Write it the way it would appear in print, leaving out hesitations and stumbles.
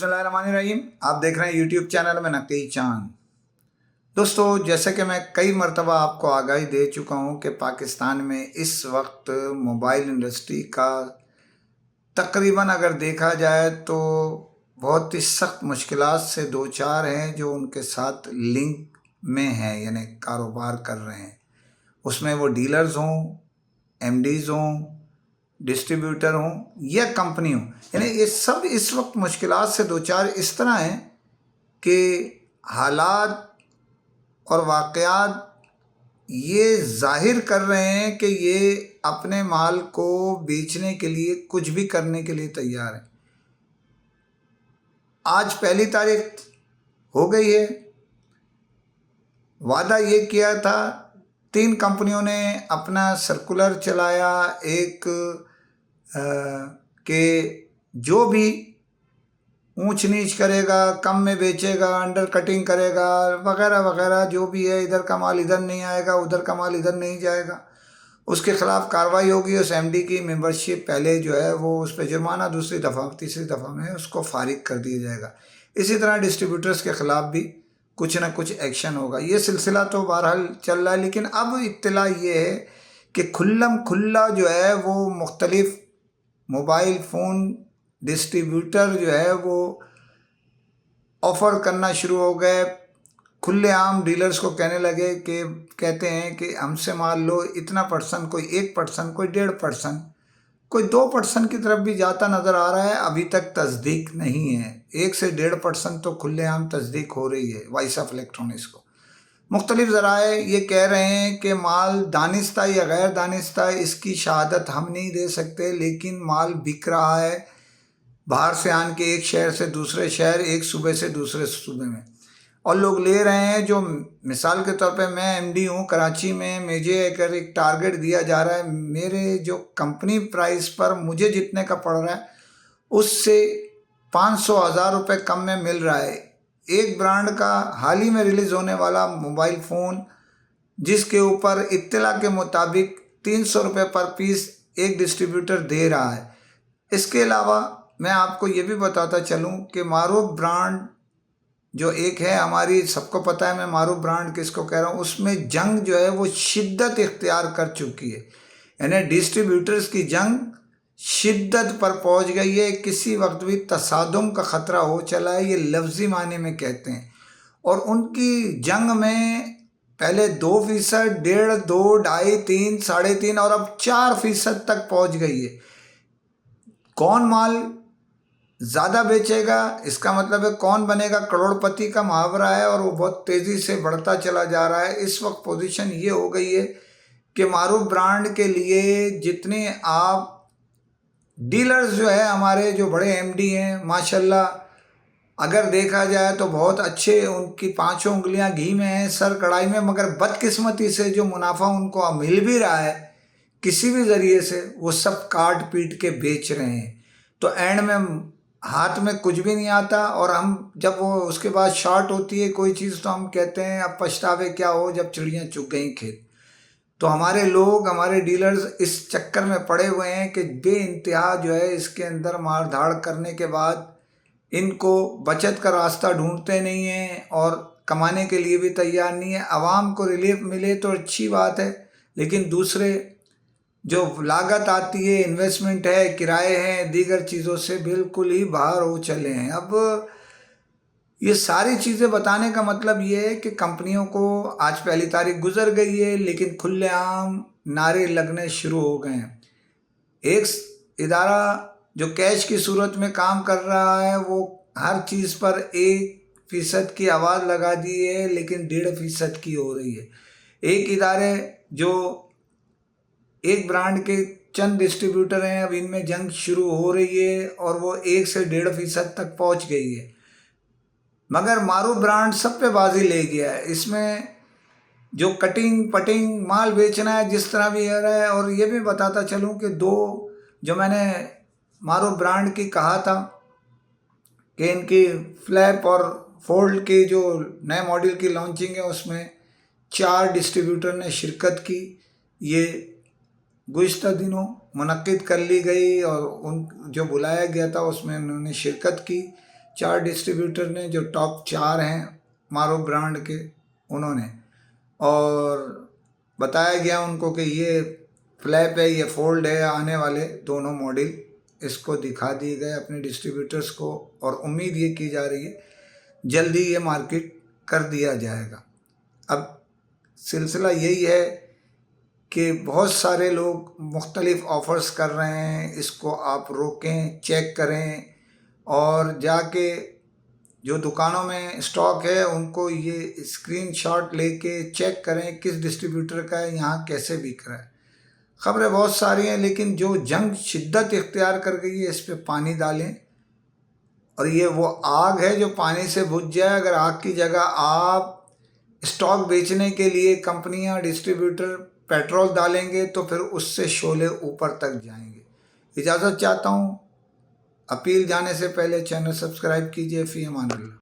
बिस्मिल्लाहिर्रहमानिर्रहीम। आप देख रहे हैं यूट्यूब चैनल में नकी चांद। दोस्तों, जैसे कि मैं कई मरतबा आपको आगाही दे चुका हूं कि पाकिस्तान में इस वक्त मोबाइल इंडस्ट्री का तकरीबन अगर देखा जाए तो बहुत ही सख्त मुश्किलात से दो चार हैं जो उनके साथ लिंक में हैं, यानी कारोबार कर रहे हैं। उसमें वो डीलर्स हों, एमडीज हों, डिस्ट्रीब्यूटर हों या कंपनी हो, यानी ये सब इस वक्त मुश्किलात से दो चार इस तरह हैं कि हालात और वाक़यात ये जाहिर कर रहे हैं कि ये अपने माल को बेचने के लिए कुछ भी करने के लिए तैयार हैं। आज 1 तारीख हो गई है। वादा ये किया था, 3 कंपनियों ने अपना सर्कुलर चलाया एक कि जो भी ऊंच नीच करेगा, कम में बेचेगा, अंडर कटिंग करेगा वगैरह वगैरह, जो भी है, इधर का माल इधर नहीं आएगा, उधर का माल इधर नहीं जाएगा, उसके खिलाफ कार्रवाई होगी। उस एमडी की मेंबरशिप पहले जो है वो उस पर जुर्माना, दूसरी दफ़ा तीसरी दफ़ा में उसको फारिग कर दिया जाएगा। इसी तरह डिस्ट्रीब्यूटर्स के ख़िलाफ़ भी कुछ ना कुछ एक्शन होगा। ये सिलसिला तो बहरहाल चल रहा है, लेकिन अब इत्तला ये है कि खुल्ला जो है वो मुख्तलिफ मोबाइल फ़ोन डिस्ट्रीब्यूटर जो है वो ऑफ़र करना शुरू हो गए। खुलेआम डीलर्स को कहने लगे कि कहते हैं कि हमसे मान लो इतना परसेंट, कोई 1%, कोई 1.5%, कोई 2% की तरफ भी जाता नज़र आ रहा है। अभी तक तस्दीक नहीं है। 1 से 1.5% तो खुलेआम तस्दीक हो रही है वॉइस ऑफ इलेक्ट्रॉनिक्स को। मुख्तलिफ ज़राए ये कह रहे हैं कि माल दानिस्ता या गैर दानिस्ता, इसकी शहादत हम नहीं दे सकते, लेकिन माल बिक रहा है बाहर से आन के, एक शहर से दूसरे शहर, एक सूबे से दूसरे सूबे में, और लोग ले रहे हैं। जो मिसाल के तौर पे मैं एमडी हूँ कराची में, मुझे अगर एक टारगेट दिया जा रहा है, मेरे जो कंपनी प्राइस पर मुझे जितने का पड़ रहा है उससे 500-1000 रुपये कम में मिल रहा है। एक ब्रांड का हाल ही में रिलीज़ होने वाला मोबाइल फ़ोन, जिसके ऊपर इत्तला के मुताबिक 300 रुपये पर पीस एक डिस्ट्रीब्यूटर दे रहा है। इसके अलावा मैं आपको ये भी बताता चलूँ कि मारूफ ब्रांड जो एक है हमारी, सबको पता है मैं मारूफ ब्रांड किसको कह रहा हूँ, उसमें जंग जो है वो शिद्दत इख्तियार कर चुकी है। यानी डिस्ट्रीब्यूटर्स की जंग शिद्दत पर पहुंच गई है। किसी वक्त भी तसादुम का ख़तरा हो चला है, ये लफ्ज़ी माने में कहते हैं। और उनकी जंग में पहले 2%, 1.5, 2, 2.5, 3, 3.5 और अब 4% तक पहुंच गई है। कौन माल ज़्यादा बेचेगा, इसका मतलब है कौन बनेगा करोड़पति का मुहावरा है, और वो बहुत तेज़ी से बढ़ता चला जा रहा है। इस वक्त पोजीशन ये हो गई है कि मारूफ ब्रांड के लिए जितने आप डीलर्स जो है हमारे, जो बड़े एमडी हैं माशाल्लाह, अगर देखा जाए तो बहुत अच्छे, उनकी 5 उंगलियां घी में हैं, सर कढ़ाई में, मगर बदकिस्मती से जो मुनाफा उनको मिल भी रहा है किसी भी ज़रिए से, वो सब काट पीट के बेच रहे हैं। तो एंड में हाथ में कुछ भी नहीं आता, और हम जब वो उसके बाद शॉर्ट होती है कोई चीज़ तो हम कहते हैं अब पछतावे क्या हो जब चिड़ियाँ चुग गई खेत। तो हमारे लोग, हमारे डीलर्स इस चक्कर में पड़े हुए हैं कि बेइंतहा जो है इसके अंदर मार धाड़ करने के बाद इनको बचत का रास्ता ढूंढते नहीं हैं और कमाने के लिए भी तैयार नहीं है। आवाम को रिलीफ मिले तो अच्छी बात है, लेकिन दूसरे जो लागत आती है, इन्वेस्टमेंट है, किराए हैं, दीगर चीज़ों से बिल्कुल ही बाहर हो चले हैं। अब ये सारी चीज़ें बताने का मतलब ये है कि कंपनियों को आज 1 तारीख गुजर गई है, लेकिन खुलेआम नारे लगने शुरू हो गए हैं। एक इदारा जो कैश की सूरत में काम कर रहा है वो हर चीज़ पर 1% की आवाज़ लगा दी है, लेकिन 1.5% की हो रही है। एक इदारे जो एक ब्रांड के चंद डिस्ट्रीब्यूटर हैं, अब इनमें जंग शुरू हो रही है और वो 1 से 1.5% तक पहुंच गई है, मगर मारूफ ब्रांड सब पे बाजी ले गया है। इसमें जो कटिंग पटिंग माल बेचना है जिस तरह भी है रहा है। और ये भी बताता चलूँ कि 2 जो मैंने मारूफ ब्रांड की कहा था कि इनकी फ्लैप और फोल्ड की जो नए मॉडल की लॉन्चिंग है उसमें 4 डिस्ट्रीब्यूटर ने शिरकत की। ये गुज़िश्ता दिनों मुनक्किद कर ली गई और उन जो बुलाया गया था उसमें उन्होंने शिरकत की। 4 डिस्ट्रीब्यूटर ने, जो टॉप 4 हैं मारो ब्रांड के, उन्होंने, और बताया गया उनको कि ये फ्लैप है, ये फोल्ड है, आने वाले दोनों मॉडल इसको दिखा दिए गए अपने डिस्ट्रीब्यूटर्स को, और उम्मीद ये की जा रही है जल्दी ये मार्केट कर दिया जाएगा। अब सिलसिला यही है कि बहुत सारे लोग मुख्तलिफ ऑफ़र्स कर रहे हैं, इसको आप रोकें, चेक करें, और जाके जो दुकानों में स्टॉक है उनको ये स्क्रीनशॉट लेके चेक करें किस डिस्ट्रीब्यूटर का है, यहाँ कैसे बिक रहा है। ख़बरें बहुत सारी हैं, लेकिन जो जंग शिद्दत इख्तियार कर गई है, इस पे पानी डालें, और ये वो आग है जो पानी से बुझ जाए। अगर आग की जगह आप स्टॉक बेचने के लिए कंपनियां, डिस्ट्रीब्यूटर पेट्रोल डालेंगे तो फिर उससे शोले ऊपर तक जाएंगे। इजाज़त चाहता हूँ। अपील जाने से पहले चैनल सब्सक्राइब कीजिए। फ़ी अमान अल्लाह।